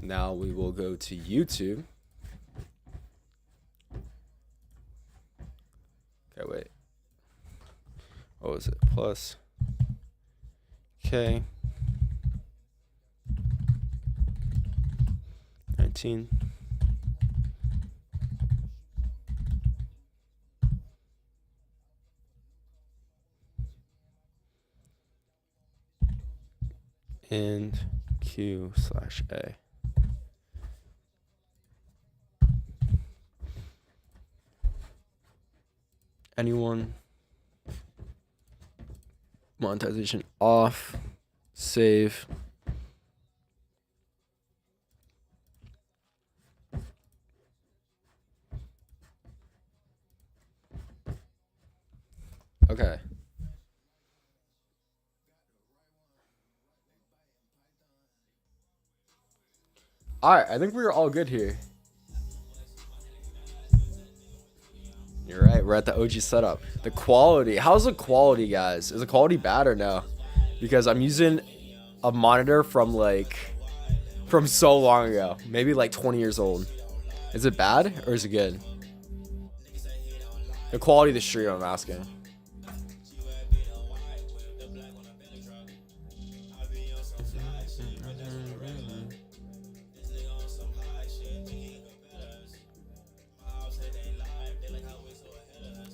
Now we will go to YouTube. Okay, wait. What was it? Plus K 19. And Q/A. Anyone? Monetization off. Save. Okay. All right, I think we're all good here. You're right, we're at the OG setup. The quality, how's the quality, guys? Is the quality bad or no? Because I'm using a monitor from so long ago, maybe like 20 years old. Is it bad or is it good? The quality of the stream, I'm asking.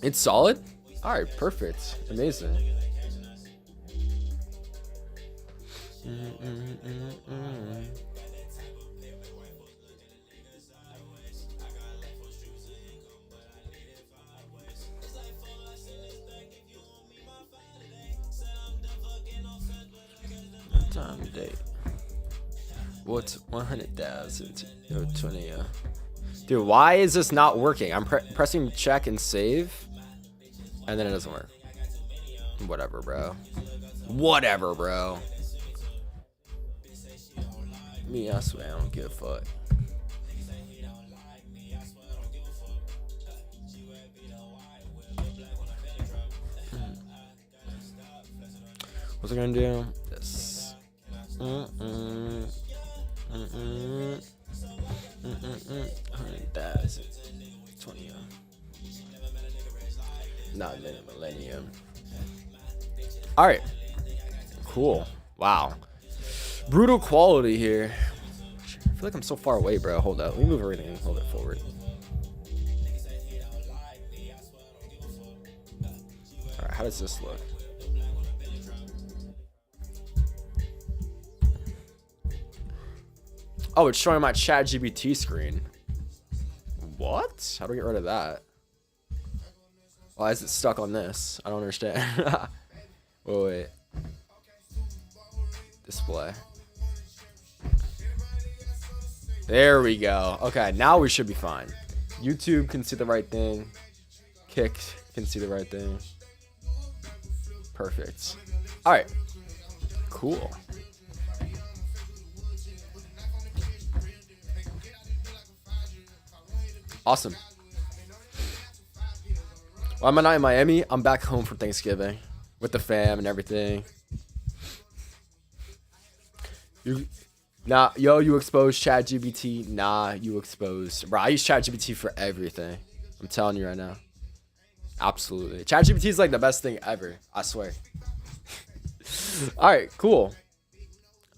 It's solid? All right, perfect. Amazing. Time date. What's 100,000? 20. Dude, why is this not working? I'm pressing check and save. And then it doesn't work. Whatever, bro. Whatever, bro. Me, I swear, I don't give a fuck. What's it gonna do? This. 100,000. 20. Not in a millennium. All right, cool. Wow, brutal quality here. I feel like I'm so far away, bro. Hold up, let me move everything. Hold it forward. All right, how does this look? Oh, it's showing my ChatGPT screen. What? How do we get rid of that? Why is it stuck on this? I don't understand. Wait. Display. There we go. Okay, now we should be fine. YouTube can see the right thing. Kick can see the right thing. Perfect. All right. Cool. Awesome. Why am I not in Miami? I'm back home for Thanksgiving with the fam and everything. You exposed ChatGPT. Nah, you exposed. Bro, I use ChatGPT for everything. I'm telling you right now. Absolutely. ChatGPT is like the best thing ever. I swear. All right, cool.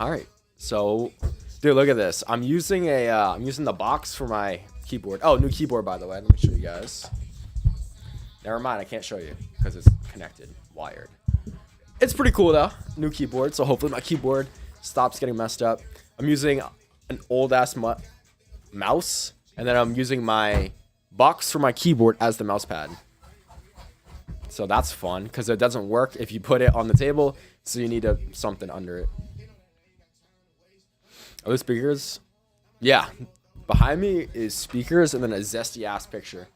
All right. So, dude, look at this. I'm using the box for my keyboard. Oh, new keyboard, by the way. Let me show you guys. Never mind, I can't show you because it's connected, wired. It's pretty cool though, new keyboard. So hopefully my keyboard stops getting messed up. I'm using an old ass mouse, and then I'm using my box for my keyboard as the mouse pad. So that's fun because it doesn't work if you put it on the table. So you need something under it. Are those speakers? Yeah, behind me is speakers and then a zesty ass picture.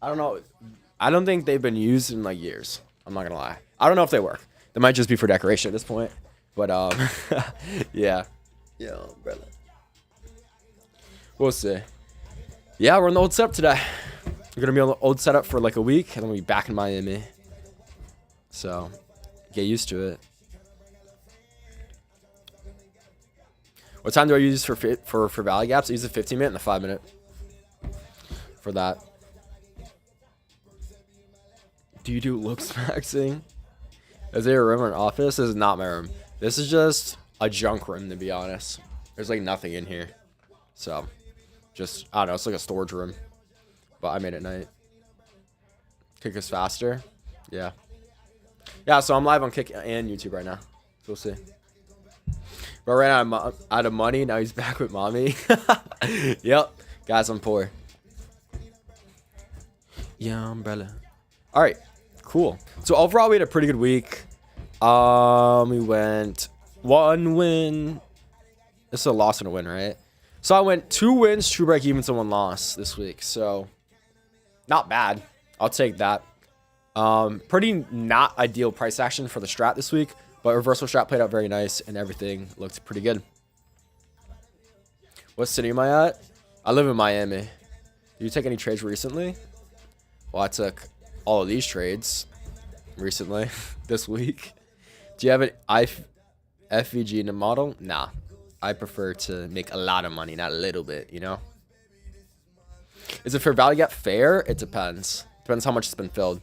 I don't know. I don't think they've been used in like years. I'm not gonna lie. I don't know if they work. They might just be for decoration at this point. But yeah. Yeah, brother. We'll see. Yeah, we're on the old setup today. We're gonna be on the old setup for like a week, and then we'll be back in Miami. So get used to it. What time do I use for valley gaps? I use the 15-minute and the 5-minute for that. Do you do looks maxing? Is there a room or an office? This is not my room. This is just a junk room, to be honest. There's like nothing in here. So, just, I don't know. It's like a storage room. But I made it night. Kick is faster. Yeah. Yeah, so I'm live on Kick and YouTube right now. So we'll see. But right now I'm out of money. Now he's back with mommy. Yep. Guys, I'm poor. Yeah, umbrella. All right. Cool. So overall, we had a pretty good week. We went 1 win. This is a loss and a win, right? So I went 2 wins, 2 break evens, and 1 loss this week. So not bad. I'll take that. Pretty not ideal price action for the strat this week, but reversal strat played out very nice and everything looked pretty good. What city am I at? I live in Miami. Did you take any trades recently? Well, I took all of these trades recently this week. Do you have an FVG in the model? Nah. I prefer to make a lot of money, not a little bit, you know? Is it for value gap fair? It depends. Depends how much it's been filled.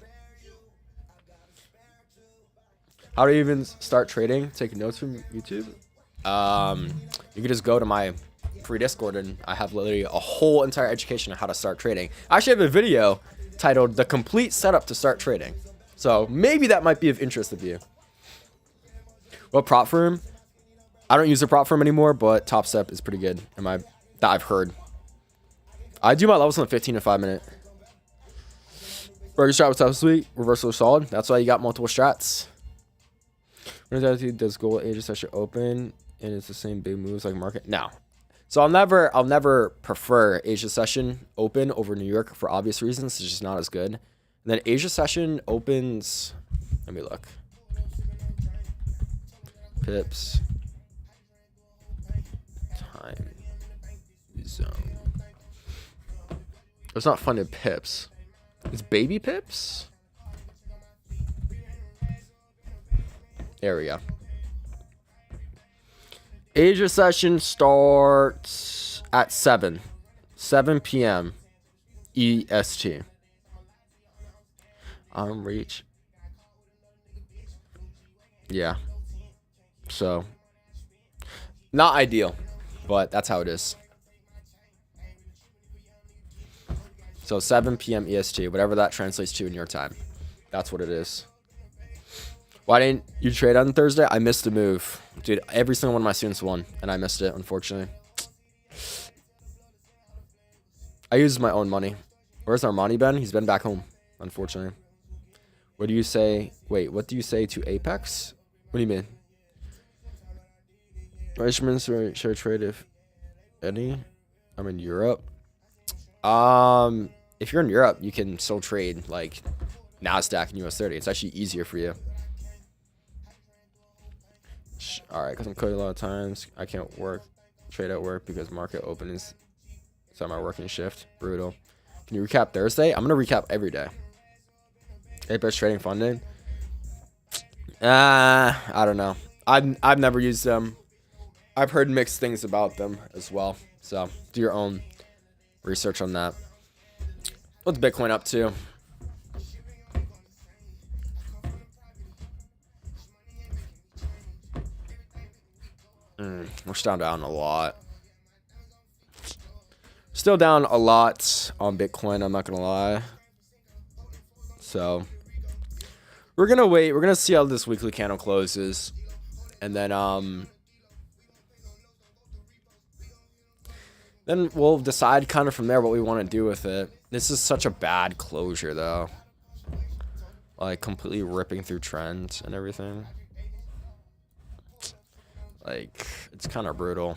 How do you even start trading? Take notes from YouTube? You could just go to my free Discord and I have literally a whole entire education on how to start trading. I actually have a video titled The Complete Setup to Start Trading. So maybe that might be of interest to you. What prop firm? I don't use the prop firm anymore, but Top Step is pretty good that I've heard. I do my levels on the 15 and 5-minute. Burger strat was tough this week. Reversal was solid. That's why you got multiple strats. When does gold Asia session open and it's the same big moves like market? No. So I'll never prefer Asia session open over New York for obvious reasons. It's just not as good. And then Asia session opens. Let me look. Pips. Time zone. It's not funded pips. It's baby pips. There we go. Asia session starts at 7 p.m. EST. Reach. Yeah. So, not ideal, but that's how it is. So 7 p.m. EST, whatever that translates to in your time. That's what it is. Why didn't you trade on Thursday? I missed the move. Dude, every single one of my students won, and I missed it, unfortunately. I used my own money. Where's Armani been? He's been back home, unfortunately. What do you say? Wait, what do you say to Apex? What do you mean? Richmond should I trade if any? I'm in Europe. If you're in Europe, you can still trade like NASDAQ and US 30. It's actually easier for you. All right, because I'm coding a lot of times. I can't trade at work because market opens. So my working shift. Brutal. Can you recap Thursday? I'm going to recap every day. Apex trading funding. I don't know. I've never used them. I've heard mixed things about them as well. So do your own research on that. What's Bitcoin up to? We're still down a lot. Still down a lot on Bitcoin, I'm not going to lie. So, we're going to wait. We're going to see how this weekly candle closes. And then we'll decide kind of from there what we want to do with it. This is such a bad closure, though. Like, completely ripping through trends and everything. Like, it's kind of brutal.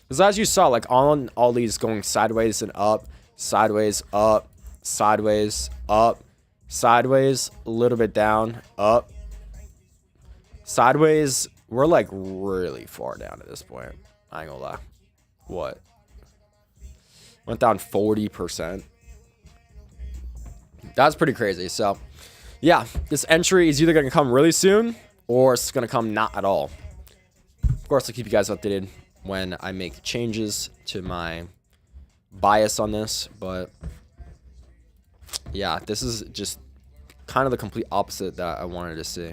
Because as you saw, like, all these going sideways and up, sideways, up, sideways, up, sideways, a little bit down, up, sideways. We're, like, really far down at this point. I ain't gonna lie. What? Went down 40%. That's pretty crazy. So, yeah, this entry is either going to come really soon or it's going to come not at all. Of course, I'll keep you guys updated when I make changes to my bias on this, but yeah, this is just kind of the complete opposite that I wanted to see.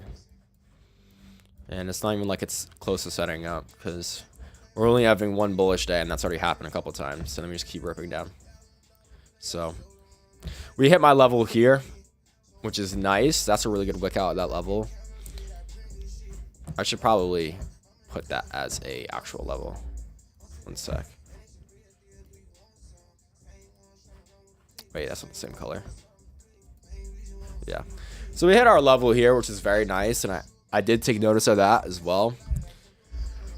And it's not even like it's close to setting up, because we're only having one bullish day, and that's already happened a couple times. So let me just keep ripping down. So we hit my level here, which is nice. That's a really good wick out at that level. I should probably put that as a actual level. One sec. Wait, that's not the same color. Yeah. So we hit our level here, which is very nice, and I did take notice of that as well.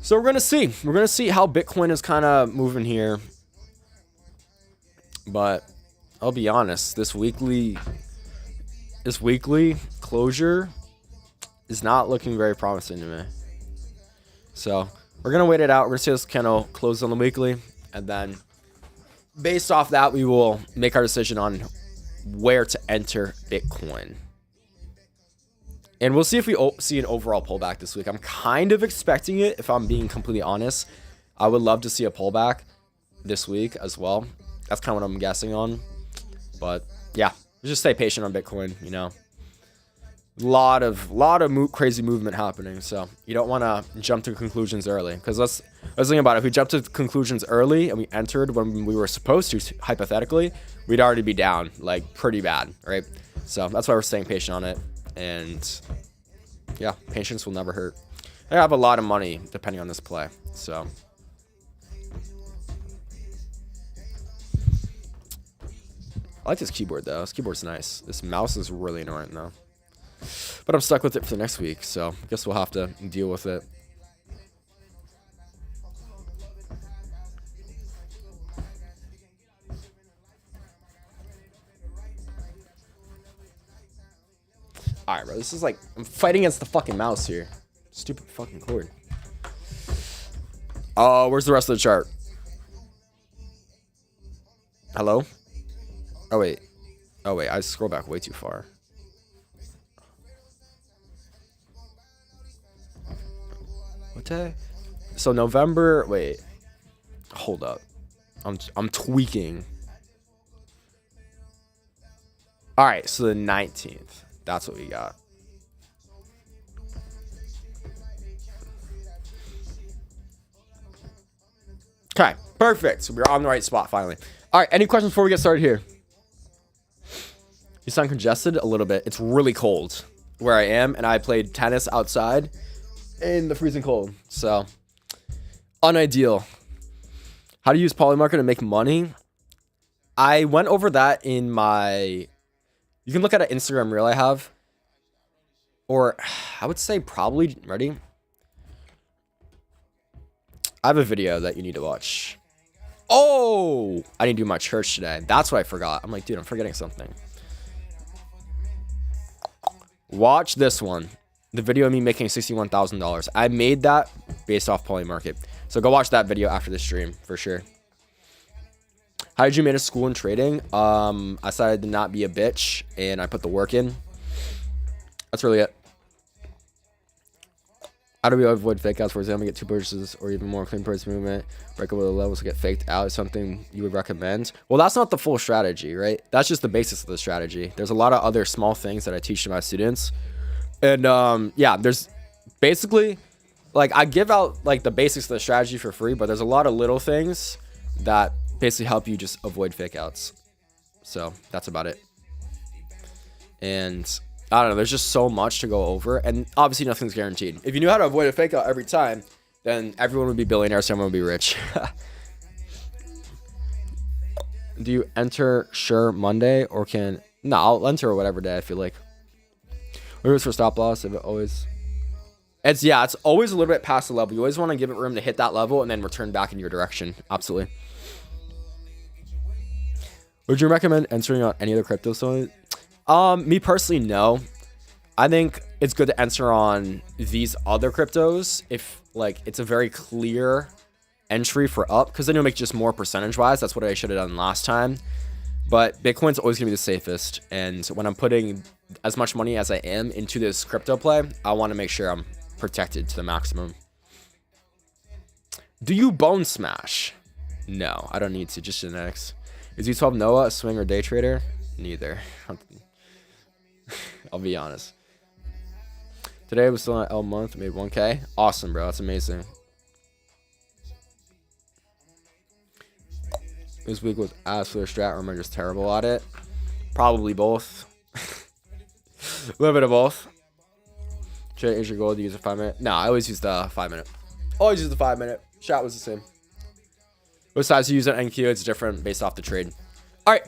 So we're gonna see. We're gonna see how Bitcoin is kind of moving here. But I'll be honest, this weekly closure is not looking very promising to me. So we're gonna wait it out. We're gonna see this candle close on the weekly, and then based off that, we will make our decision on where to enter Bitcoin. And we'll see if we see an overall pullback this week. I'm kind of expecting it, if I'm being completely honest. I would love to see a pullback this week as well. That's kind of what I'm guessing on. But yeah, just stay patient on Bitcoin, you know. Lot of crazy movement happening, so you don't want to jump to conclusions early, because let's think about it. If we jump to conclusions early and we entered when we were supposed to, hypothetically, we'd already be down like pretty bad, right? So that's why we're staying patient on it, and yeah, patience will never hurt. I have a lot of money depending on this play, so I like this keyboard though. This keyboard's nice. This mouse is really annoying though. But I'm stuck with it for the next week, so I guess we'll have to deal with it. Alright, bro. This is like, I'm fighting against the fucking mouse here. Stupid fucking cord. Oh, where's the rest of the chart? Hello? Oh, wait. Oh, wait. I scroll back way too far. What the? So November, wait. Hold up. I'm tweaking. All right, so the 19th. That's what we got. Okay, perfect. So we're on the right spot finally. All right, any questions before we get started here? You sound congested a little bit. It's really cold where I am, and I played tennis outside in the freezing cold, so unideal. How to use Polymarket to make money? I went over that in my, you can look at an Instagram reel I have, or I would say probably, ready? I have a video that you need to watch. Oh, I need to do my church today. That's what I forgot. I'm like, dude, I'm forgetting something. Watch this one. The video of me making $61,000. I made that based off Polymarket. So go watch that video after the stream for sure. How did you manage school and trading? I decided to not be a bitch and I put the work in. That's really it. How do we avoid fake outs? For example, get two purchases or even more clean price movement, break over the levels to get faked out is something you would recommend? Well, that's not the full strategy, right? That's just the basics of the strategy. There's a lot of other small things that I teach to my students. And yeah, there's basically, like, I give out like the basics of the strategy for free, but there's a lot of little things that basically help you just avoid fake outs. So that's about it. And I don't know, there's just so much to go over, and obviously nothing's guaranteed. If you knew how to avoid a fake out every time, then everyone would be billionaires, everyone would be rich. Do you enter sure Monday or can, no, I'll enter whatever day I feel like. What is for stop loss? If it always, it's always a little bit past the level. You always want to give it room to hit that level and then return back in your direction. Absolutely. Would you recommend entering on any other crypto site? Me personally, no. I think it's good to enter on these other cryptos if like it's a very clear entry for up, because then you'll make just more percentage wise. That's what I should have done last time. But Bitcoin's always gonna be the safest, and when I'm putting as much money as I am into this crypto play, I want to make sure I'm protected to the maximum. Do you bone smash? No, I don't need to. Just genetics. Is U12 Noah a swing or day trader? Neither. I'll be honest. Today was still on L month. Made 1K. Awesome, bro. That's amazing. This week was ass for the strat, or am I just terrible at it? Probably both. A little bit of both. Trade is your goal to use a 5 minute? No, I always use the 5 minute. Always use the 5 minute. Shot was the same. Besides, you use an NQ, it's different based off the trade. All right,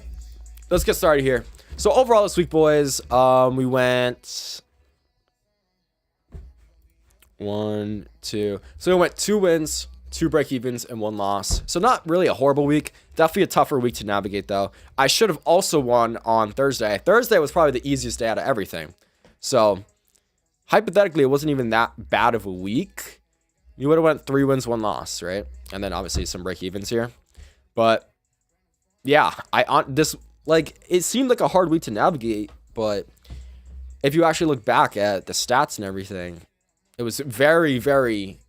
let's get started here. So overall this week, boys, we went 1, 2. So we went 2 wins, 2 break evens, and 1 loss. So not really a horrible week. Definitely a tougher week to navigate, though. I should have also won on Thursday. Thursday was probably the easiest day out of everything. So hypothetically, it wasn't even that bad of a week. You would have went 3 wins, 1 loss, right? And then obviously some break evens here. But yeah, it seemed like a hard week to navigate, but if you actually look back at the stats and everything, it was very, very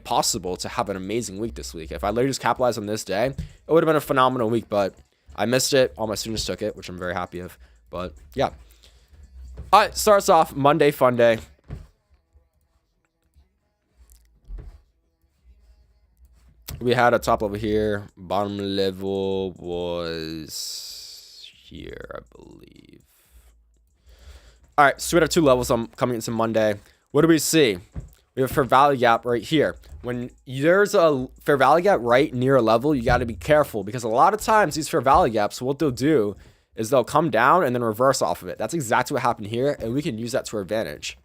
possible to have an amazing week this week. If I literally just capitalized on this day, it would have been a phenomenal week, but I missed it. All my students took it, which I'm very happy of. But yeah. All right, starts off Monday fun day. We had a top level here. Bottom level was here, I believe. All right, so we have 2 levels coming into Monday. What do we see? We have fair value gap right here. When there's a fair value gap right near a level, you got to be careful, because a lot of times these fair value gaps, what they'll do is they'll come down and then reverse off of it. That's exactly what happened here, and we can use that to our advantage.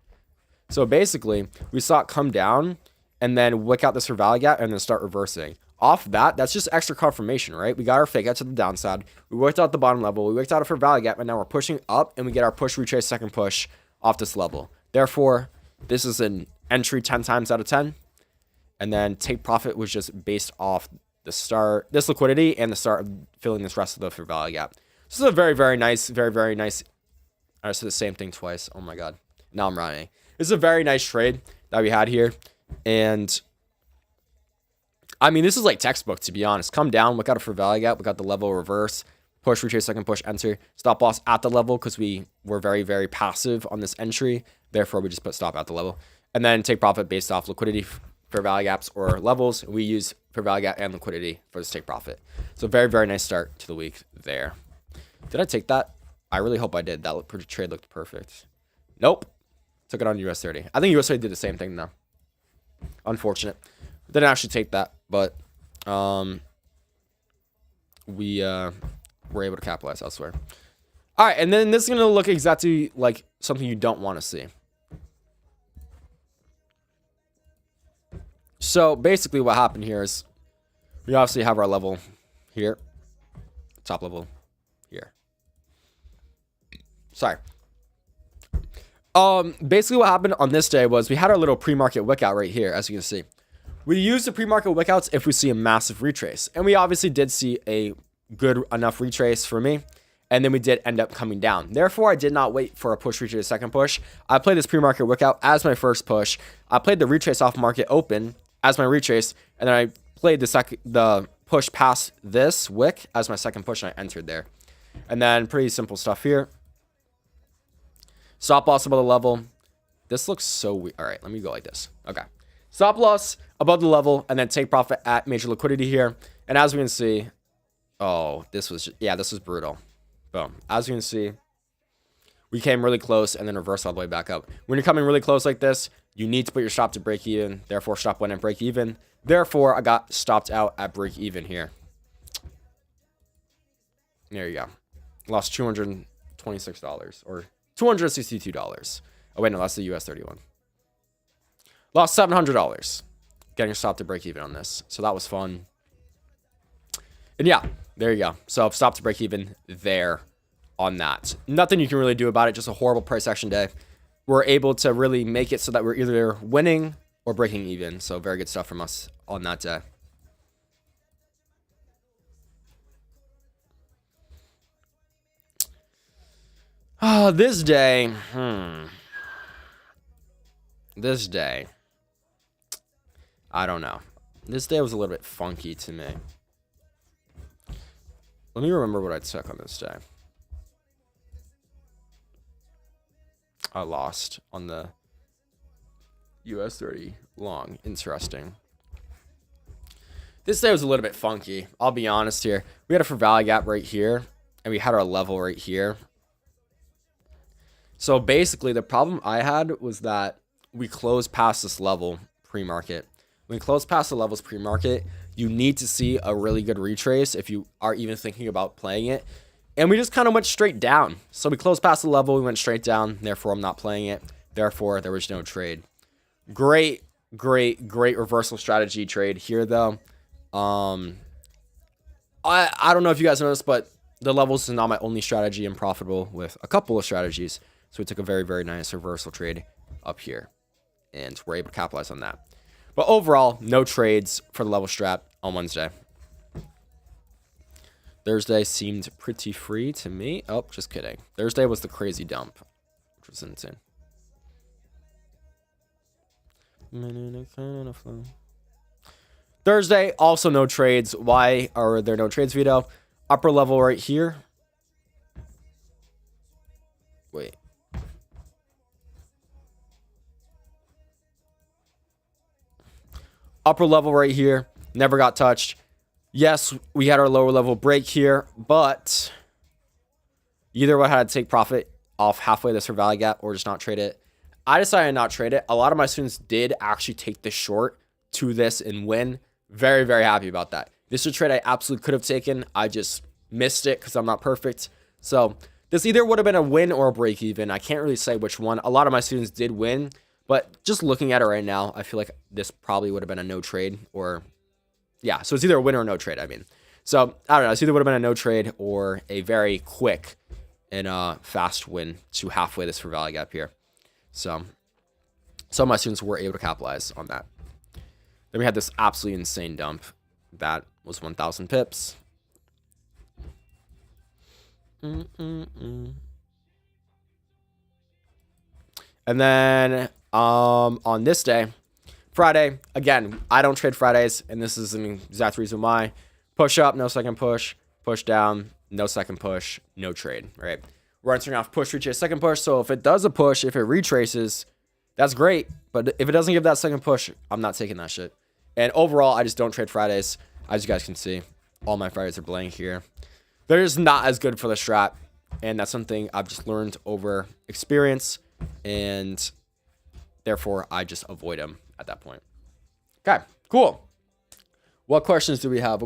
So basically, we saw it come down and then wick out this fair value gap and then start reversing. Off that, that's just extra confirmation, right? We got our fake out to the downside. We worked out the bottom level. We worked out a fair value gap, and now we're pushing up, and we get our push, retrace, second push off this level. Therefore, this is an entry 10 times out of 10. And then take profit was just based off the start, this liquidity, and the start of filling this rest of the fair value gap. This is a very, very nice, very, very nice. I said the same thing twice. Oh my God. Now I'm rhyming. This is a very nice trade that we had here. And I mean, this is like textbook, to be honest. Come down, look out for value gap. We got the level reverse, push, retrace, second push, enter. Stop loss at the level because we were very, very passive on this entry. Therefore, we just put stop at the level. And then take profit based off liquidity, fair value gaps, or levels. We use fair value gap and liquidity for this take profit. So very, very nice start to the week there. Did I take that? I really hope I did. That trade looked perfect. Nope. Took it on US 30. I think US 30 did the same thing though. Unfortunate. Didn't actually take that, but we were able to capitalize elsewhere. All right, and then this is going to look exactly like something you don't want to see. So basically what happened here is we obviously have our level here, top level here. Sorry. Basically what happened on this day was we had our little pre-market wick out right here, as you can see. We use the pre-market wick outs if we see a massive retrace. And we obviously did see a good enough retrace for me. And then we did end up coming down. Therefore, I did not wait for a push, retrace, second push. I played this pre-market wick out as my first push. I played the retrace off market open as my retrace. And then I played the push past this wick as my second push, and I entered there. And then pretty simple stuff here. Stop loss above the level. This looks so weird. All right, let me go like this. Okay. Stop loss above the level, and then take profit at major liquidity here. And as we can see, oh, this was brutal. Boom. As you can see, we came really close and then reversed all the way back up. When you're coming really close like this, you need to put your stop to break even. Therefore, stop went and break even. Therefore, I got stopped out at break even here. There you go. Lost $226 or $262. Oh, wait, no, that's the US 31. Lost $700 getting stopped to break even on this. So that was fun. And yeah, there you go. So stop to break even there on that. Nothing you can really do about it. Just a horrible price action day. We're able to really make it so that we're either winning or breaking even. So very good stuff from us on that day. This day. This day. I don't know. This day was a little bit funky to me. Let me remember what I took on this day. I lost on the US 30 long. Interesting. This day was a little bit funky. I'll be honest here. We had a for value gap right here, and we had our level right here. So basically, the problem I had was that we closed past this level pre-market. When we close past the levels pre-market, you need to see a really good retrace if you are even thinking about playing it. And we just kind of went straight down. So we closed past the level, we went straight down. Therefore, I'm not playing it. Therefore, there was no trade. Great reversal strategy trade here, though. I don't know if you guys noticed, but the levels is not my only strategy. I'm profitable with a couple of strategies. So we took a very nice reversal trade up here. And we're able to capitalize on that. But overall, no trades for the level strat on Wednesday. Thursday seemed pretty free to me. Oh, just kidding. Thursday was the crazy dump, which was insane. Thursday, also no trades. Why are there no trades, Vito? Upper level right here. Wait. Upper level right here. Never got touched. Yes, we had our lower level break here, but either way, I had to take profit off halfway this for value gap or just not trade it. I decided not trade it. A lot of my students did actually take the short to this and win. Very happy about that. This is a trade I absolutely could have taken. I just missed it because I'm not perfect. So this either would have been a win or a break even. I can't really say which one. A lot of my students did win, but just looking at it right now, I feel like this probably would have been a no trade or... yeah, so it's either a win or no trade, I mean. So, I don't know. It's either would have been a no trade or a very quick and fast win to halfway this for value gap here. So, some of my students were able to capitalize on that. Then we had this absolutely insane dump. That was 1,000 pips. And then on this day... Friday, again, I don't trade Fridays, and this is an exact reason why. Push up, no second push. Push down, no second push, no trade, right? We're entering off push, retrace, second push, so if it does a push, if it retraces, that's great. But if it doesn't give that second push, I'm not taking that shit. And overall, I just don't trade Fridays. As you guys can see, all my Fridays are blank here. They're just not as good for the strat, and that's something I've just learned over experience, and therefore, I just avoid them at that point. Okay, cool. What questions do we have?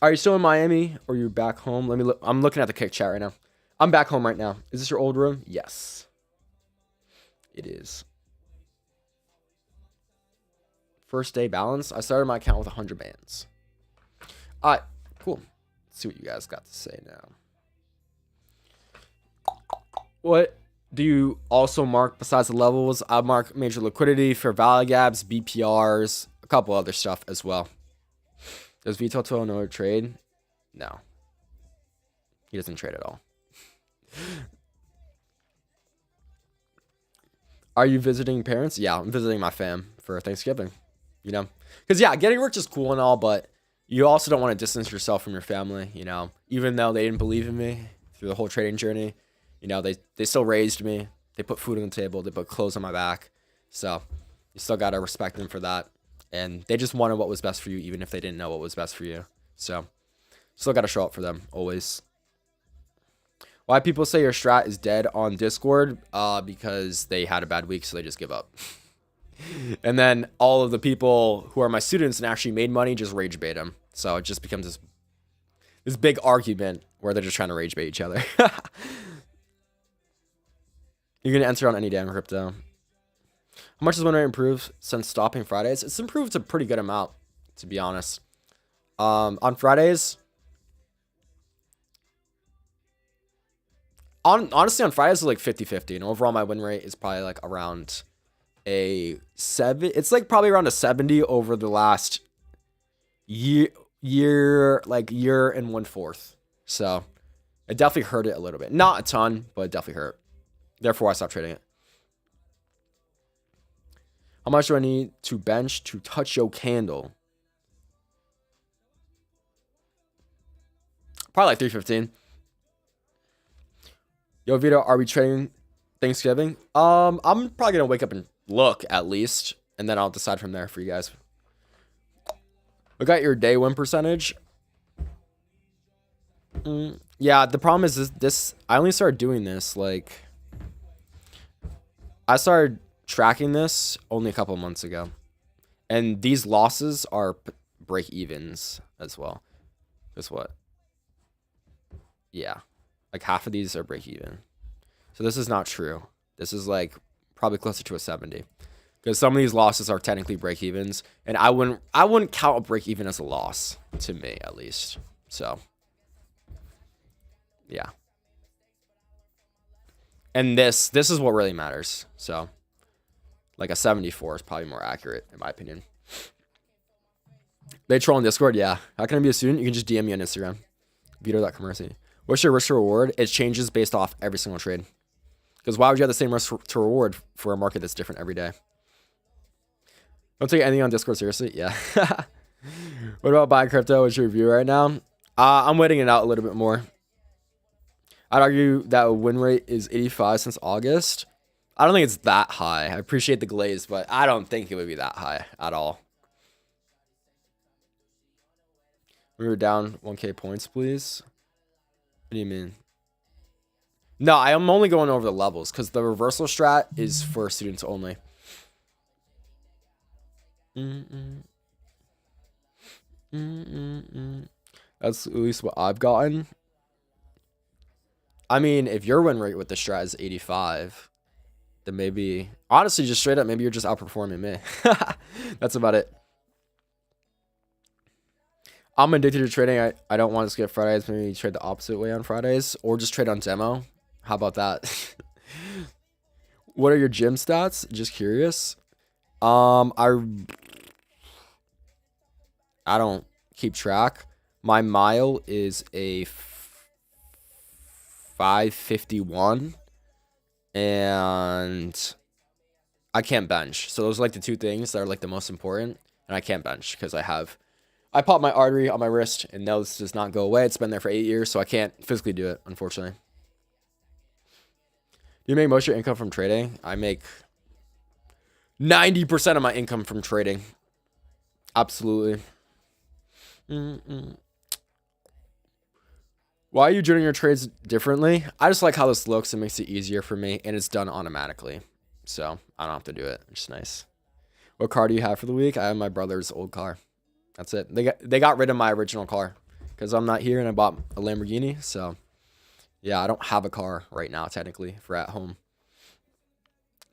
Are you still in Miami or are you back home? Let me look. I'm looking at the kick chat right now. I'm back home right now. Is this your old room? Yes. It is. First day balance. I started my account with 100 bands. All right, cool. Let's see what you guys got to say now. What do you also mark besides the levels? I mark major liquidity, fair value gaps, BPRs, a couple other stuff as well. Does Vito know trade? No. He doesn't trade at all. Are you visiting parents? Yeah, I'm visiting my fam for Thanksgiving. You know? Because, yeah, getting rich is cool and all, but you also don't want to distance yourself from your family, you know? Even though they didn't believe in me through the whole trading journey. You know, they still raised me. They put food on the table. They put clothes on my back. So you still got to respect them for that. And they just wanted what was best for you, even if they didn't know what was best for you. So still got to show up for them, always. Why people say your strat is dead on Discord? Because they had a bad week, so they just give up. And then all of the people who are my students and actually made money just rage bait them. So it just becomes this big argument where they're just trying to rage bait each other. You're going to enter on any damn crypto. How much has win rate improved since stopping Fridays? It's improved a pretty good amount, to be honest. On Fridays, honestly, on Fridays, it's like 50-50. And overall, my win rate is probably like around a 7. It's like probably around a 70 over the last year and 1/4. So it definitely hurt it a little bit. Not a ton, but it definitely hurt. Therefore, I stopped trading it. How much do I need to bench to touch your candle? Probably like 315. Yo, Vito, are we trading Thanksgiving? I'm probably gonna wake up and look at least, and then I'll decide from there for you guys. Look at your day win percentage. Yeah, the problem is this. I only started doing this like. I started tracking this only a couple months ago, and these losses are break evens as well. Guess what? Yeah, like half of these are break even. So this is not true. This is like probably closer to a 70, because some of these losses are technically break evens, and I wouldn't count a break even as a loss to me at least. So yeah. And this is what really matters. So like a 74 is probably more accurate in my opinion. They troll on Discord? Yeah. How can I be a student? You can just DM me on Instagram. Vito.commercy. What's your risk to reward? It changes based off every single trade. Because why would you have the same risk to reward for a market that's different every day? Don't take anything on Discord seriously? Yeah. What about buying crypto? What's your review right now? I'm waiting it out a little bit more. I'd argue that win rate is 85 since August. I don't think it's that high. I appreciate the glaze, but I don't think it would be that high at all. We were down 1K points, please. What do you mean? No, I am only going over the levels because the reversal strat is for students only. That's at least what I've gotten. I mean, if your win rate with the strat is 85, then maybe, honestly, just straight up, maybe you're just outperforming me. That's about it. I'm addicted to trading. I don't want to skip Fridays. Maybe trade the opposite way on Fridays, or just trade on demo. How about that? What are your gym stats? Just curious. I don't keep track. My mile is a 551, and I can't bench. So those are like the two things that are like the most important, and I can't bench because I popped my artery on my wrist, and now this does not go away. It's been there for 8 years, so I can't physically do it, unfortunately. Do you make most of your income from trading? I make 90% of my income from trading. Absolutely. Why are you doing your trades differently? I just like how this looks. It makes it easier for me, and it's done automatically. So I don't have to do it. It's nice. What car do you have for the week? I have my brother's old car. That's it. They got rid of my original car because I'm not here, and I bought a Lamborghini. So yeah, I don't have a car right now technically for at home.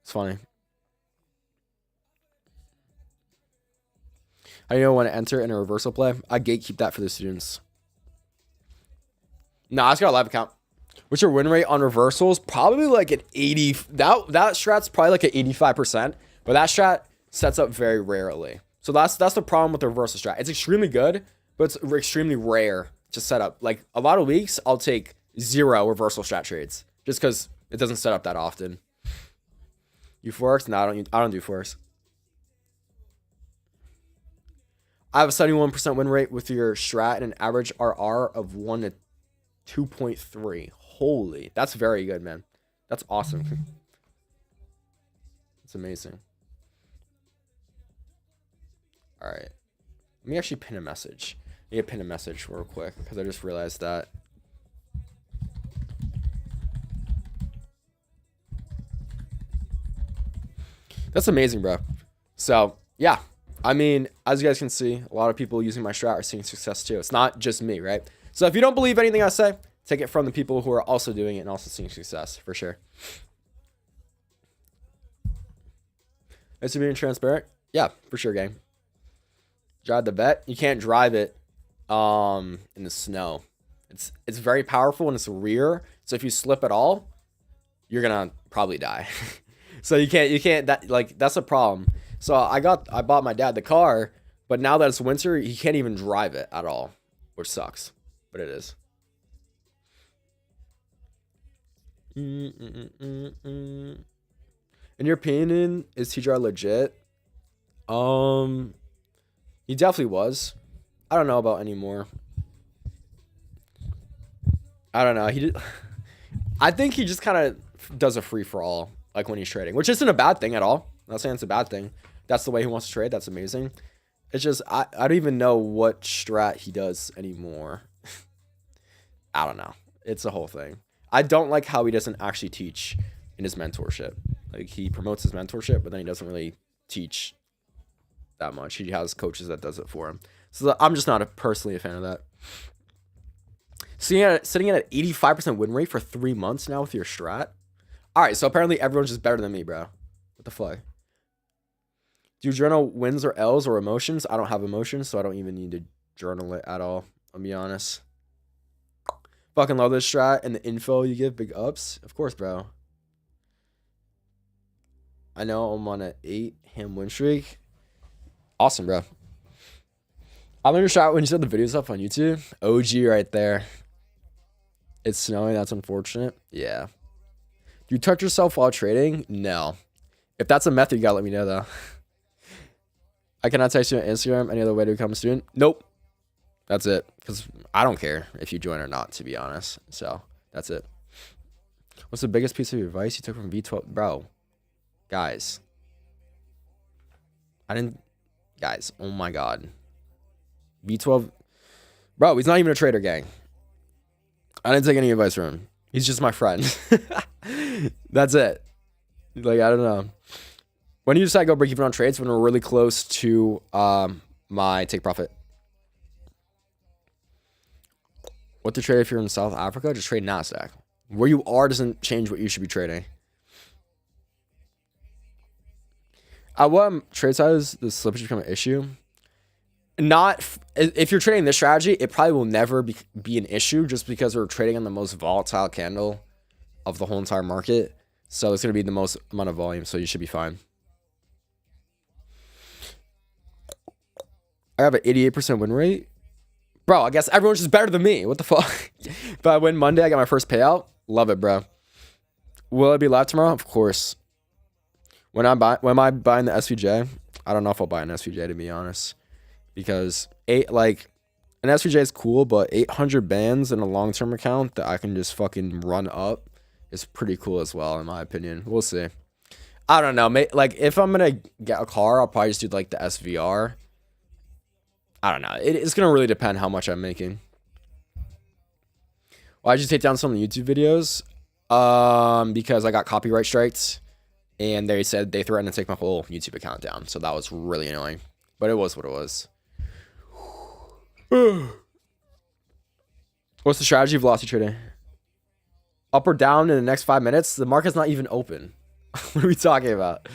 It's funny. How do you know when to enter in a reversal play? I gatekeep that for the students. No, I just got a live account. What's your win rate on reversals? Probably like an 80. That strat's probably like an 85%, but that strat sets up very rarely. So that's the problem with the reversal strat. It's extremely good, but it's extremely rare to set up. Like a lot of weeks, I'll take 0 reversal strat trades just because it doesn't set up that often. You forex? No, I don't do forex. I have a 71% win rate with your strat and an average RR of 1 to 2.3. Holy, that's very good, man. That's awesome. It's amazing. All right. Let me actually pin a message. I need to pin a message real quick because I just realized that. That's amazing, bro. So, yeah. I mean, as you guys can see, a lot of people using my strat are seeing success too. It's not just me, right? So if you don't believe anything I say, take it from the people who are also doing it and also seeing success, for sure. Is it being transparent? Yeah, for sure, gang. Drive the vet. You can't drive it in the snow. It's very powerful and it's rear. So if you slip at all, you're gonna probably die. So you can't that's a problem. So I bought my dad the car, but now that it's winter, he can't even drive it at all, which sucks, but it is. In your opinion, is TGR legit? He definitely was. I don't know about anymore. I don't know. He did. I think he just kind of does a free for all, like when he's trading, which isn't a bad thing at all. I'm not saying it's a bad thing. That's the way he wants to trade. That's amazing. It's just I don't even know what strat he does anymore. I don't know. It's a whole thing. I don't like how he doesn't actually teach in his mentorship. Like he promotes his mentorship, but then he doesn't really teach that much. He has coaches that does it for him. So I'm just not personally a fan of that. Sitting at an 85% win rate for 3 months now with your strat. All right, so apparently everyone's just better than me, bro. What the fuck? Do you journal wins or L's or emotions? I don't have emotions, so I don't even need to journal it at all. I'll be honest. Fucking love this strat and the info you give. Big ups. Of course, bro. I know I'm on an 8-ham win streak. Awesome, bro. I'm in your strat when you set the videos up on YouTube. OG right there. It's snowing. That's unfortunate. Yeah. Do you touch yourself while trading? No. If that's a method, you gotta let me know, though. I cannot text you on Instagram. Any other way to become a student? Nope. That's it. Because I don't care if you join or not, to be honest. So, that's it. What's the biggest piece of advice you took from V12? Bro. Guys. Guys, oh my God. V12. Bro, he's not even a trader, gang. I didn't take any advice from him. He's just my friend. That's it. Like, I don't know. When do you decide to go break even on trades? When we're really close to my take profit. What to trade if you're in South Africa? Just trade NASDAQ. Where you are doesn't change what you should be trading. What trade size does slippage become an issue? Not if you're trading this strategy, it probably will never be an issue just because we're trading on the most volatile candle of the whole entire market. So it's going to be the most amount of volume. So you should be fine. I have an 88% win rate. Bro, I guess everyone's just better than me. What the fuck? If I win Monday, I got my first payout. Love it, bro. Will it be live tomorrow? Of course. When am I buying the SVJ? I don't know if I'll buy an SVJ, to be honest. Because an SVJ is cool, but 800 bands in a long-term account that I can just fucking run up is pretty cool as well, in my opinion. We'll see. I don't know. Like, if I'm going to get a car, I'll probably just do, like, the SVR. I don't know. It's going to really depend how much I'm making. Why'd you take down some of the YouTube videos? Because I got copyright strikes, and they said they threatened to take my whole YouTube account down. So that was really annoying. But it was what it was. What's the strategy of velocity trading? Up or down in the next 5 minutes? The market's not even open. What are we talking about?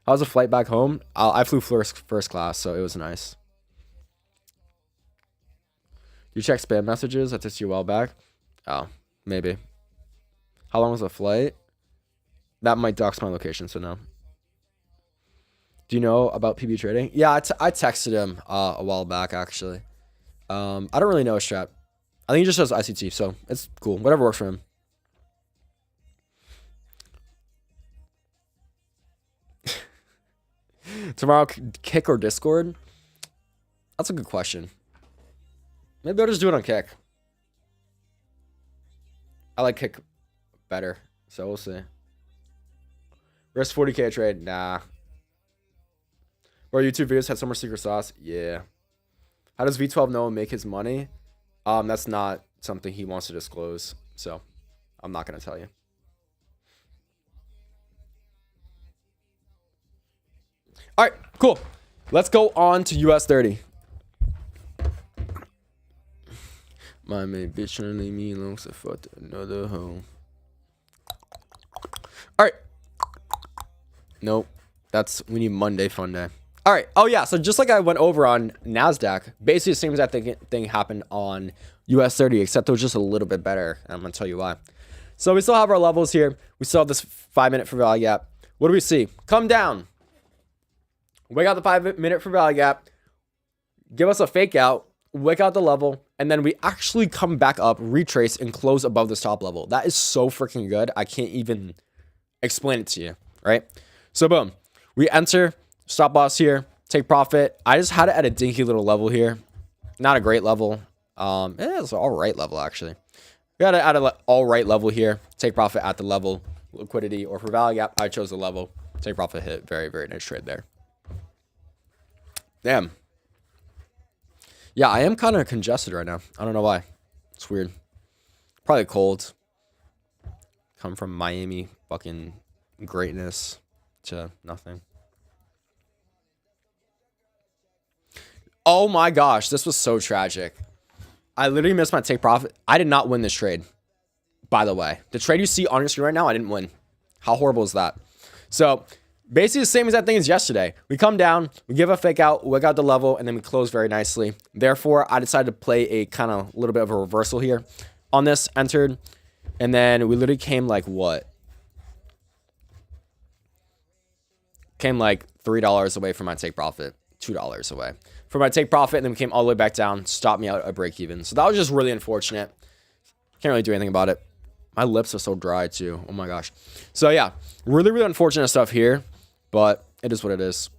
How's the flight back home? I flew first class, so it was nice. You check spam messages? I texted you a while back. Oh, maybe. How long was the flight? That might dox my location, so no. Do you know about PB trading? Yeah, I texted him a while back, actually. I don't really know his strat. I think he just does ICT, so it's cool. Whatever works for him. Tomorrow, Kick or Discord? That's a good question. Maybe I'll just do it on Kick. I like Kick better, so we'll see. Risk 40K trade? Nah. Bro, YouTube videos had so much secret sauce? Yeah. How does V12 Noah make his money? That's not something he wants to disclose, so I'm not going to tell you. All right, cool. Let's go on to US 30. My main bitch trying to leave me alone, so fuck another hoe. All right. Nope. We need Monday fun day. All right. Oh, yeah. So just like I went over on NASDAQ, basically the same exact thing happened on US 30, except it was just a little bit better. And I'm going to tell you why. So we still have our levels here. We still have this 5-minute for value gap. What do we see? Come down. Wake out the 5-minute for value gap. Give us a fake out. Wake out the level. And then we actually come back up, retrace, and close above this top level. That is so freaking good. I can't even explain it to you, right? So boom. We enter Stop loss here. Take profit. I just had it at a dinky little level here. Not a great level. It's an all right level, actually. We got it at an all right level here. Take profit at the level. Liquidity or for value gap, I chose the level. Take profit hit. Very, very nice trade there. Damn. Yeah, I am kind of congested right now. I don't know why. It's weird. Probably cold. Come from Miami fucking greatness to nothing. Oh my gosh, this was so tragic. I literally missed my take profit. I did not win this trade, by the way. The trade you see on your screen right now, I didn't win. How horrible is that? So basically the same exact thing as yesterday. We come down, we give a fake out, we got the level, and then we close very nicely. Therefore, I decided to play a kind of little bit of a reversal here on this, entered, and then we literally came like what? Came like $3 away from my take profit, $2 away from my take profit, and then we came all the way back down, stopped me out at break even. So that was just really unfortunate. Can't really do anything about it. My lips are so dry too. Oh my gosh. So yeah, really, really unfortunate stuff here, but it is what it is.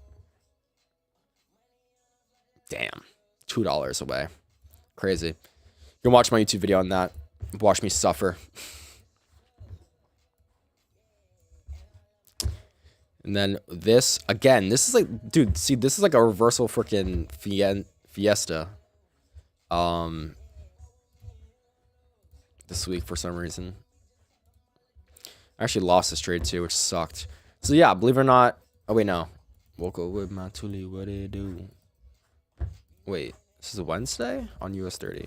Damn, $2 away. Crazy. You can watch my YouTube video on that. Watch me suffer. And then this, again, this is like, dude, see, this is like a reversal freaking fiesta. This week for some reason. I actually lost this trade too, which sucked. So yeah, believe it or not. Oh wait, no. Woke up with my Tuli, what did it do? Wait, this is a Wednesday on US 30.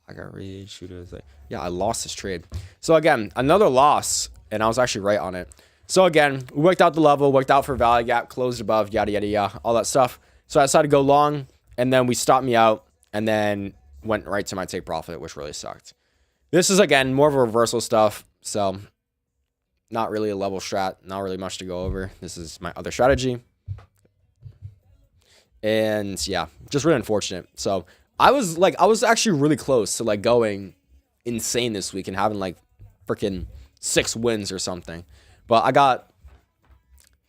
I got read shooters. Yeah, I lost this trade. So again, another loss, and I was actually right on it. So again, we worked out the level, worked out for value gap, closed above, yada, yada, yada, all that stuff. So I decided to go long, and then we stopped me out, and then went right to my take profit, which really sucked. This is, again, more of a reversal stuff, so not really a level strat, not really much to go over. This is my other strategy. And yeah, just really unfortunate. So I was actually really close to like going insane this week and having like freaking 6 wins or something. But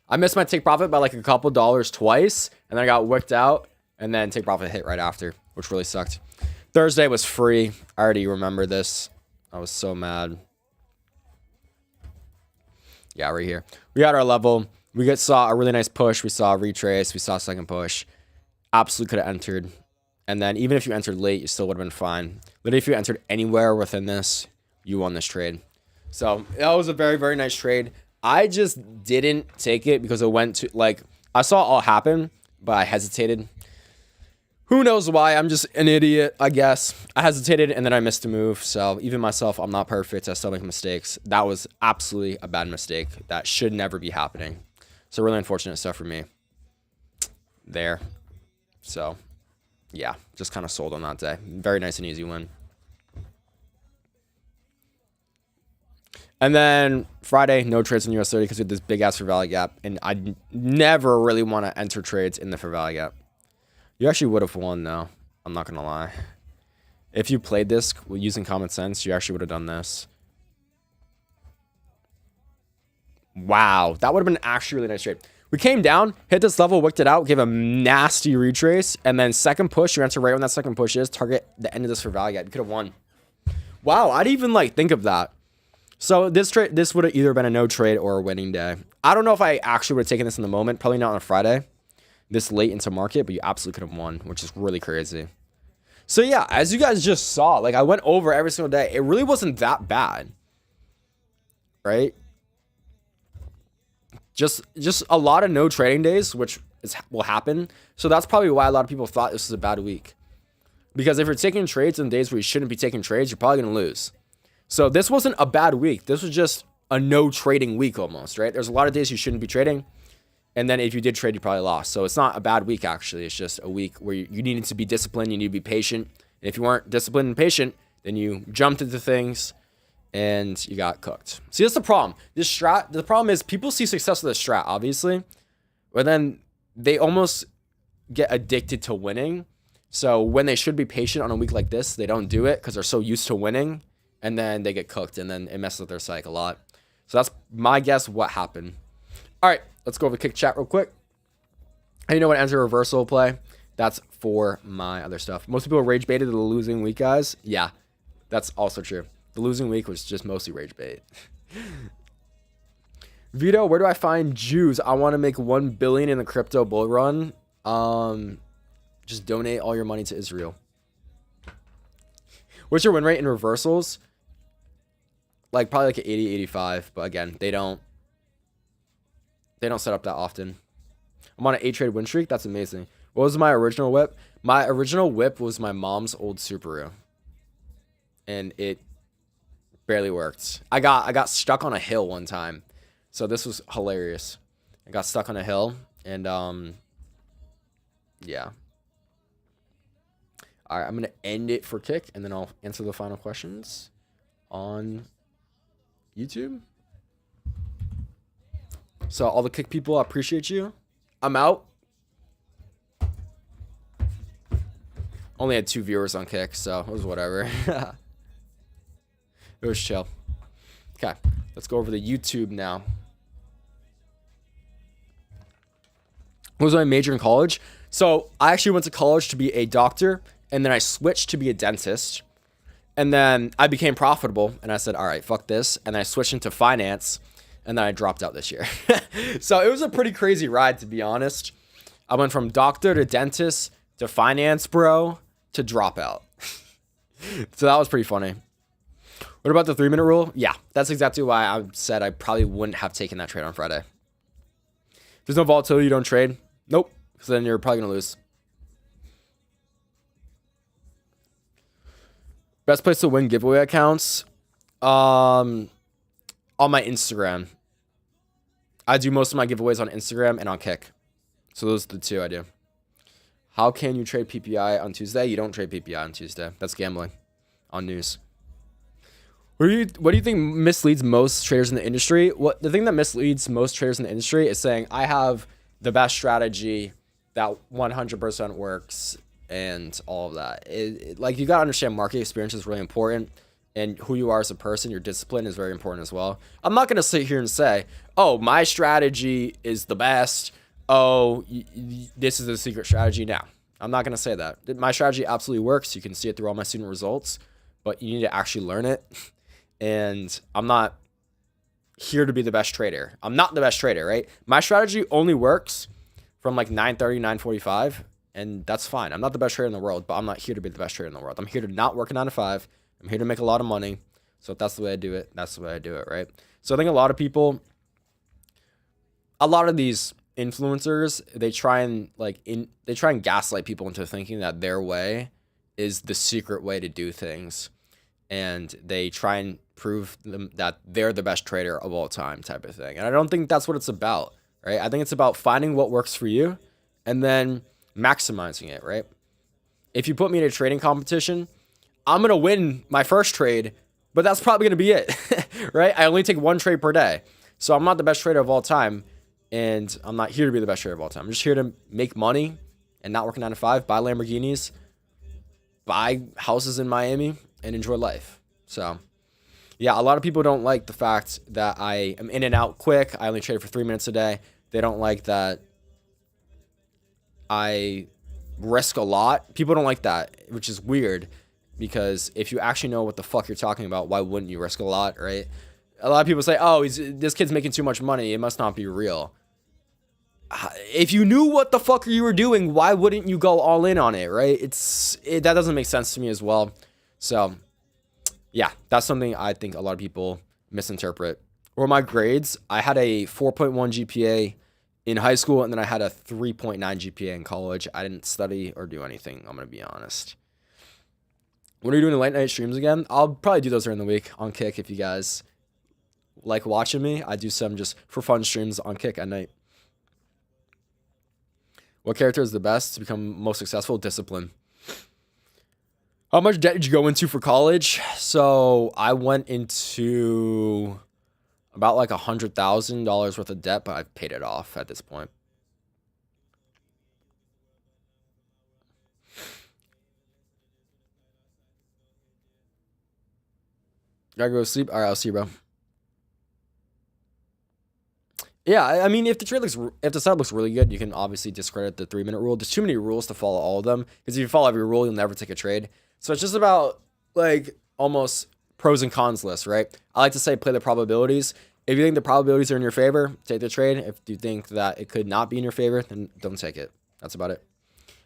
I missed my take profit by like a couple dollars twice, and then I got worked out, and then take profit hit right after, which really sucked. Thursday was free. I already remember this. I was so mad. Yeah, right here. We got our level. We saw a really nice push. We saw a retrace. We saw a second push. Absolutely could have entered. And then even if you entered late, you still would have been fine. Literally, if you entered anywhere within this, you won this trade. So that was a very, very nice trade. I just didn't take it because it went to, like, I saw it all happen, but I hesitated. Who knows why? I'm just an idiot, I guess. I hesitated, and then I missed a move. So even myself, I'm not perfect. I still make mistakes. That was absolutely a bad mistake. That should never be happening. So really unfortunate stuff for me there. So, yeah, just kind of sold on that day. Very nice and easy win. And then Friday, no trades in US 30 because we had this big ass for value gap. And I never really want to enter trades in the for value gap. You actually would have won, though. I'm not going to lie. If you played this using common sense, you actually would have done this. Wow. That would have been actually really nice trade. We came down, hit this level, wicked it out, gave a nasty retrace, and then second push, you enter right when that second push is, target the end of this for value gap. You could have won. Wow, I didn't even like think of that. So this would have either been a no trade or a winning day. I don't know if I actually would have taken this in the moment. Probably not on a Friday, this late into market, but you absolutely could have won, which is really crazy. So yeah, as you guys just saw, like I went over every single day. It really wasn't that bad, right? Just a lot of no trading days, which will happen. So that's probably why a lot of people thought this was a bad week. Because if you're taking trades on days where you shouldn't be taking trades, you're probably going to lose. So this wasn't a bad week. This was just a no trading week almost, right? There's a lot of days you shouldn't be trading. And then if you did trade, you probably lost. So it's not a bad week, actually. It's just a week where you needed to be disciplined. You need to be patient. And if you weren't disciplined and patient, then you jumped into things and you got cooked. See, that's the problem. This strat, the problem is people see success with the strat, obviously, but then they almost get addicted to winning. So when they should be patient on a week like this, they don't do it because they're so used to winning, and then they get cooked, and then it messes with their psyche a lot. So that's my guess what happened. All right, let's go over kick chat real quick. And you know what ends a reversal play? That's for my other stuff. Most people rage baited the losing week, guys. Yeah, that's also true. The losing week was just mostly rage bait. Vito, where do I find Jews? I want to make 1 billion in the crypto bull run. Just donate all your money to Israel. What's your win rate in reversals? Like probably like an 80, 85. But again, they don't set up that often. I'm on an 8-trade win streak. That's amazing. What was my original whip? My original whip was my mom's old Subaru. And it barely worked. I got stuck on a hill one time. So this was hilarious. I got stuck on a hill and yeah. All right, I'm going to end it for kick and then I'll answer the final questions on YouTube. So all the kick people, I appreciate you. I'm out. Only had 2 viewers on kick, so it was whatever. It was chill. Okay, let's go over the YouTube now. What was my major in college? So I actually went to college to be a doctor, and then I switched to be a dentist. And then I became profitable, and I said, all right, fuck this. And I switched into finance, and then I dropped out this year. So it was a pretty crazy ride, to be honest. I went from doctor to dentist to finance bro to dropout. So that was pretty funny. What about the 3-minute rule? Yeah, that's exactly why I said I probably wouldn't have taken that trade on Friday. If there's no volatility, you don't trade. Nope, because then you're probably going to lose. Best place to win giveaway accounts? On my Instagram. I do most of my giveaways on Instagram and on Kick. So those are the 2 I do. How can you trade PPI on Tuesday? You don't trade PPI on Tuesday. That's gambling on news. What do you think misleads most traders in the industry? The thing that misleads most traders in the industry is saying, I have the best strategy that 100% works and all of that. Like, you got to understand market experience is really important, and who you are as a person, your discipline is very important as well. I'm not going to sit here and say, oh, my strategy is the best. Oh, this is the secret strategy. Now, I'm not going to say that. My strategy absolutely works. You can see it through all my student results, but you need to actually learn it. And I'm not here to be the best trader. I'm not the best trader, right? My strategy only works from like 9:30, 9:45, and that's fine. I'm not the best trader in the world, but I'm not here to be the best trader in the world. I'm here to not work a 9 to 5. I'm here to make a lot of money. So if that's the way I do it, that's the way I do it, right? So I think a lot of people, a lot of these influencers, they try and gaslight people into thinking that their way is the secret way to do things. And they try and prove them that they're the best trader of all time type of thing. And I don't think that's what it's about, right? I think it's about finding what works for you and then maximizing it, right? If you put me in a trading competition, I'm going to win my first trade, but that's probably going to be it, right? I only take 1 trade per day. So I'm not the best trader of all time, and I'm not here to be the best trader of all time. I'm just here to make money and not work a 9 to 5, buy Lamborghinis, buy houses in Miami, and enjoy life. So yeah, a lot of people don't like the fact that I am in and out quick. I only trade for 3 minutes a day. They don't like that I risk a lot. People don't like that, which is weird, because if you actually know what the fuck you're talking about, why wouldn't you risk a lot, right? A lot of people say, oh, this kid's making too much money, it must not be real. If you knew what the fuck you were doing, why wouldn't you go all in on it, right? That doesn't make sense to me as well. So yeah, that's something I think a lot of people misinterpret. Or my grades, I had a 4.1 GPA in high school, and then I had a 3.9 GPA in college. I didn't study or do anything, I'm going to be honest. When are you doing the late night streams again? I'll probably do those during the week on Kick if you guys like watching me. I do some just for fun streams on Kick at night. What character is the best to become most successful? Discipline. How much debt did you go into for college? So I went into about like $100,000 worth of debt, but I've paid it off at this point. Gotta go to sleep. All right, I'll see you, bro. Yeah, I mean, if the setup looks really good, you can obviously discredit the 3-minute rule. There's too many rules to follow all of them, because if you follow every rule, you'll never take a trade. So it's just about like almost pros and cons list, right? I like to say play the probabilities. If you think the probabilities are in your favor, take the trade. If you think that it could not be in your favor, then don't take it. That's about it.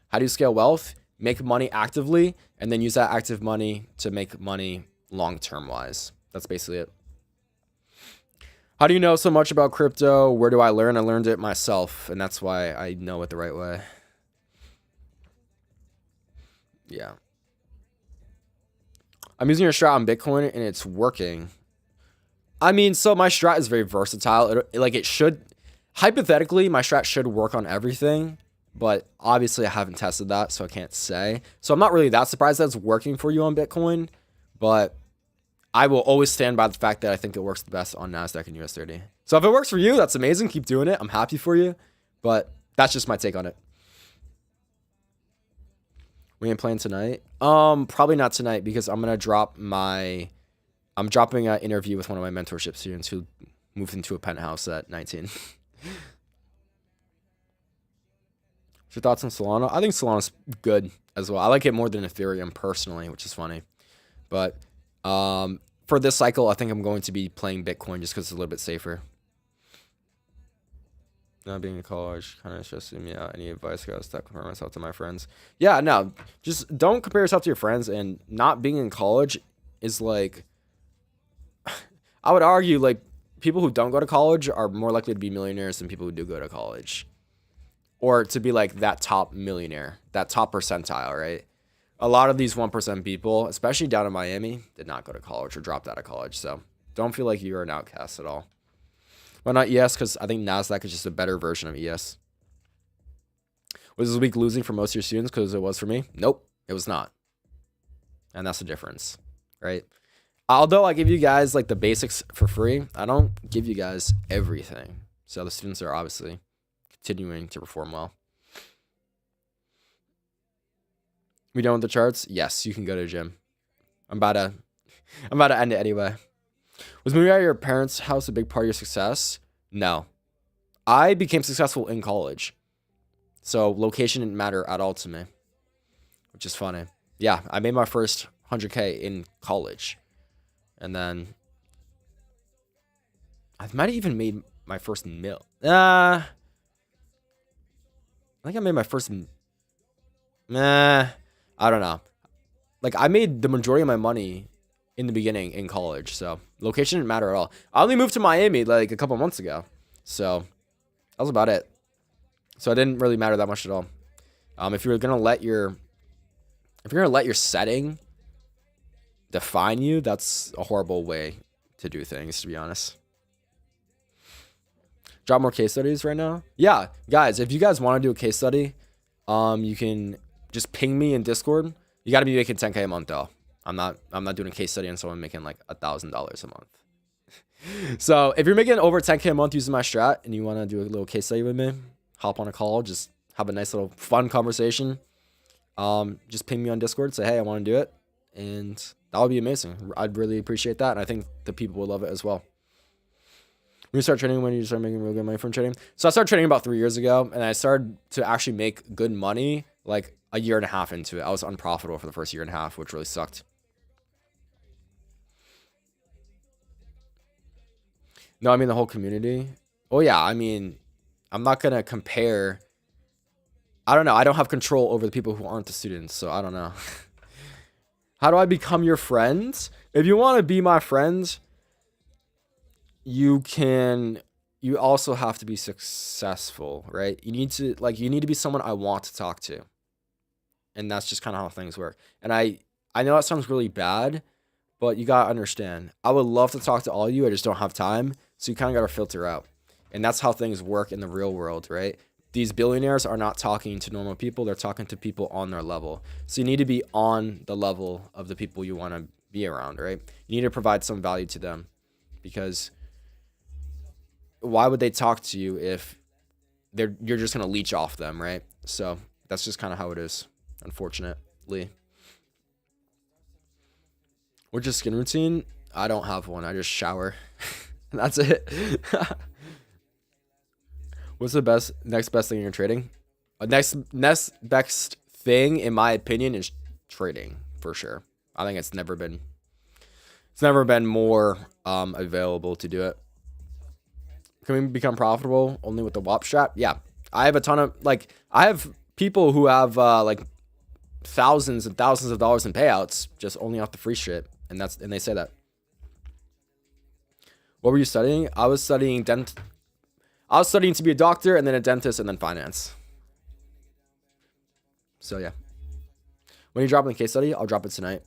How do you scale wealth? Make money actively, and then use that active money to make money long-term wise. That's basically it. How do you know so much about crypto? Where do I learn? I learned it myself, and that's why I know it the right way. Yeah. I'm using your strat on Bitcoin, and it's working. I mean, so my strat is very versatile. It should, hypothetically, my strat should work on everything, but obviously I haven't tested that, so I can't say. So I'm not really that surprised that it's working for you on Bitcoin, but I will always stand by the fact that I think it works the best on NASDAQ and US30. So if it works for you, that's amazing. Keep doing it. I'm happy for you, but that's just my take on it. We ain't playing tonight. Probably not tonight, because I'm dropping an interview with one of my mentorship students who moved into a penthouse at 19. What's your thoughts on Solana? I think Solana's good as well. I like it more than Ethereum personally, which is funny. But for this cycle, I think I'm going to be playing Bitcoin just because it's a little bit safer. Not being in college kind of stressing me out. Any advice? Guys, to compare myself to my friends. Yeah, no, just don't compare yourself to your friends. And not being in college is like, I would argue like people who don't go to college are more likely to be millionaires than people who do go to college, or to be like that top millionaire, that top percentile, right? A lot of these 1% people, especially down in Miami, did not go to college or dropped out of college. So don't feel like you're an outcast at all. Why not ES? Because I think NASDAQ is just a better version of ES. Was this week losing for most of your students because it was for me? Nope, it was not. And that's the difference, right? Although I give you guys like the basics for free, I don't give you guys everything. So the students are obviously continuing to perform well. We done with the charts? Yes, you can go to the gym. I'm about to end it anyway. Was moving out of your parents' house a big part of your success? No. I became successful in college. So location didn't matter at all to me, which is funny. Yeah, I made my first 100K in college. And then I might have even made my first mil. I think I made my first. I don't know. Like I made the majority of my money in the beginning in college. So location didn't matter at all. I only moved to Miami like a couple months ago. So that was about it. So it didn't really matter that much at all. If you're gonna let your setting define you, that's a horrible way to do things, to be honest. Drop more case studies right now. Yeah, guys, if you guys want to do a case study, you can just ping me in Discord. You got to be making 10K a month though. I'm not doing a case study on someone making like $1,000 a month. So if you're making over 10K a month using my strat and you want to do a little case study with me, hop on a call, just have a nice little fun conversation. Just ping me on Discord, say, hey, I want to do it. And that would be amazing. I'd really appreciate that. And I think the people will love it as well. When you start trading, when you start making real good money from trading? So I started trading about 3 years ago, and I started to actually make good money like a year and a half into it. I was unprofitable for the first year and a half, which really sucked. No, I mean the whole community. Oh yeah, I mean, I'm not gonna compare. I don't know. I don't have control over the people who aren't the students, so I don't know. How do I become your friend? If you want to be my friend, you also have to be successful, right? You need to be someone I want to talk to. And that's just kind of how things work. And I know that sounds really bad, but you got to understand. I would love to talk to all of you. I just don't have time. So you kind of got to filter out. And that's how things work in the real world, right? These billionaires are not talking to normal people. They're talking to people on their level. So you need to be on the level of the people you want to be around, right? You need to provide some value to them, because why would they talk to you if you're just going to leech off them, right? So that's just kind of how it is, unfortunately. What's your skin routine? I don't have one. I just shower. That's it. What's the next best thing you're trading? Next best thing, in my opinion, is trading for sure. I think it's never been more available to do it. Can we become profitable only with the WAP strat? Yeah, I have a ton of I have people who have thousands and thousands of dollars in payouts just only off the free shit, and they say that. What were you studying? I was studying to be a doctor, and then a dentist, and then finance. So yeah. When you drop in the case study, I'll drop it tonight.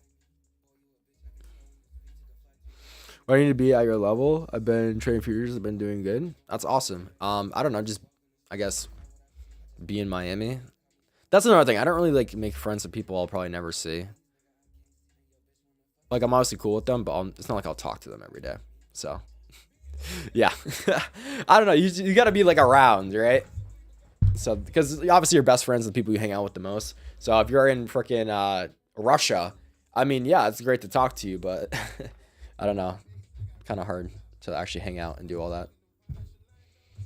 Where I need to be at your level. I've been trading futures. I've been doing good. That's awesome. I don't know. Just, I guess, be in Miami. That's another thing. I don't really make friends with people I'll probably never see. I'm obviously cool with them, but it's not like I'll talk to them every day. So, yeah. I don't know. You got to be around, right? So, because obviously your best friends are the people you hang out with the most. So if you're in freaking Russia, I mean, yeah, it's great to talk to you, but I don't know. Kind of hard to actually hang out and do all that.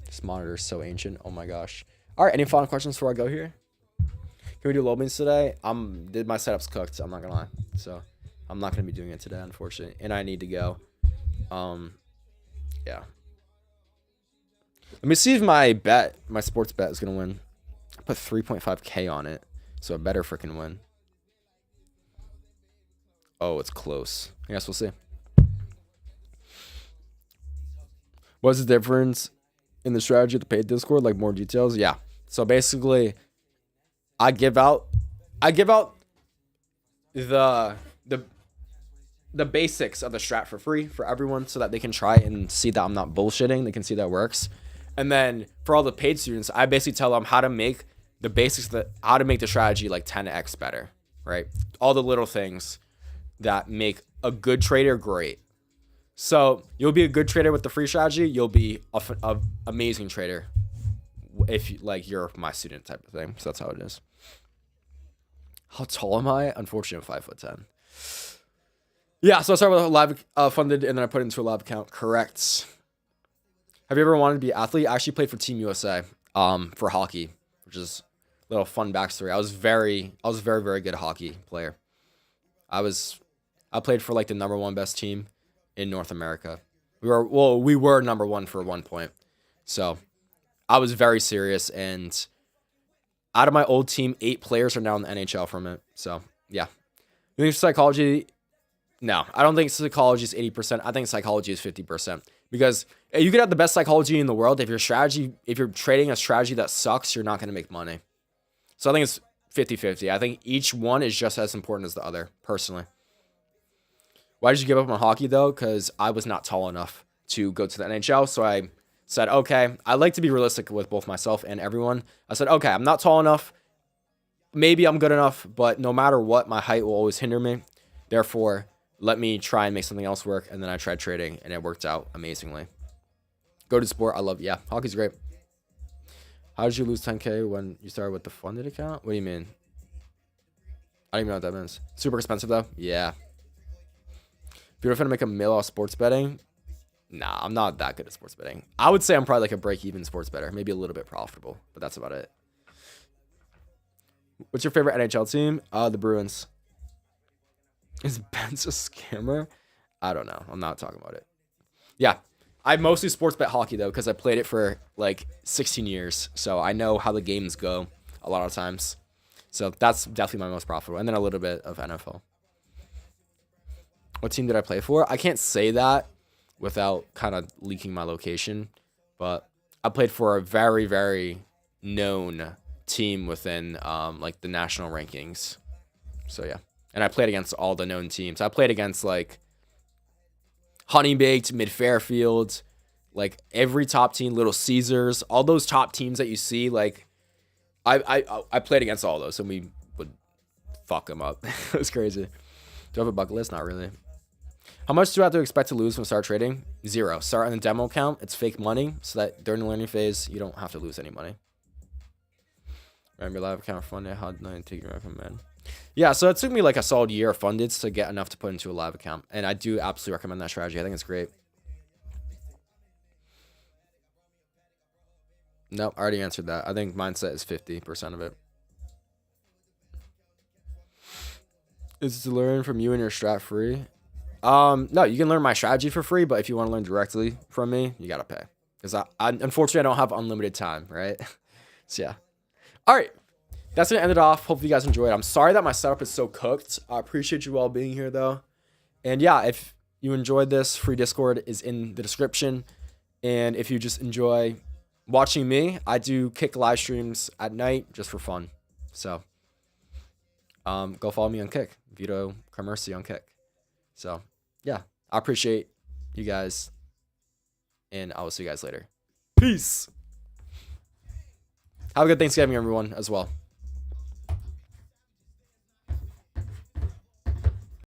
This monitor is so ancient. Oh my gosh. All right, any final questions before I go here? Can we do low beans today? My setup's cooked. I'm not gonna lie. So I'm not gonna be doing it today, unfortunately. And I need to go. Yeah. Let me see if my sports bet is gonna win. I put 3.5K on it, so it better freaking win. Oh, it's close. I guess we'll see. What's the difference in the strategy of the paid Discord? More details? Yeah. So basically, I give out the basics of the strat for free for everyone, so that they can try and see that I'm not bullshitting. They can see that it works. And then for all the paid students, I basically tell them how to make the basics, how to make the strategy 10x better, right? All the little things that make a good trader great. So you'll be a good trader with the free strategy. You'll be an amazing trader if you're my student type of thing. So that's how it is. How tall am I? Unfortunately, I'm 5'10". Yeah, so I started with a live funded, and then I put it into a live account. Correct. Have you ever wanted to be an athlete? I actually played for Team USA for hockey, which is a little fun backstory. I was very, very good hockey player. I played for the #1 best team in North America. We were #1 for one point. So I was very serious, and out of my old team, 8 players are now in the NHL from it. So yeah. You think psychology? No, I don't think psychology is 80%. I think psychology is 50%, because you could have the best psychology in the world. If you're trading a strategy that sucks, you're not going to make money. So I think it's 50-50. I think each one is just as important as the other, personally. Why did you give up on hockey, though? Because I was not tall enough to go to the NHL. So I said, okay, I like to be realistic with both myself and everyone. I said, okay, I'm not tall enough. Maybe I'm good enough, but no matter what, my height will always hinder me. Therefore, let me try and make something else work. And then I tried trading, and it worked out amazingly. Go to sport. Yeah, hockey's great. How did you lose 10K when you started with the funded account? What do you mean? I don't even know what that means. Super expensive, though? Yeah. If you're trying to make a mill off sports betting, nah, I'm not that good at sports betting. I would say I'm probably a break-even sports bettor, maybe a little bit profitable, but that's about it. What's your favorite NHL team? The Bruins. Is Ben's a scammer? I don't know. I'm not talking about it. Yeah, I mostly sports bet hockey, though, because I played it for 16 years, so I know how the games go a lot of times. So that's definitely my most profitable, and then a little bit of NFL. What team did I play for? I can't say that without kind of leaking my location, but I played for a very, very known team within the national rankings. So yeah, and I played against all the known teams. I played against Honey Baked, Mid Fairfield, every top team, Little Caesars, all those top teams that you see. I played against all those, and we would fuck them up. It was crazy. Do I have a bucket list? Not really. How much do I have to expect to lose when I start trading? 0. Start on the demo account. It's fake money, so that during the learning phase, you don't have to lose any money. Remember your live account funded? How did I take your recommend? Yeah, so it took me a solid year of funded to get enough to put into a live account. And I do absolutely recommend that strategy. I think it's great. Nope, I already answered that. I think mindset is 50% of it. Is to learn from you and your strat free? No, you can learn my strategy for free, but if you want to learn directly from me, you gotta pay. Because I unfortunately I don't have unlimited time, right? So yeah. All right. That's gonna end it off. Hopefully you guys enjoyed. I'm sorry that my setup is so cooked. I appreciate you all being here though. And yeah, if you enjoyed this, free Discord is in the description. And if you just enjoy watching me, I do Kick live streams at night just for fun. So go follow me on Kick. Vito Commerci on Kick. So yeah, I appreciate you guys. And I will see you guys later. Peace. Have a good Thanksgiving, everyone, as well.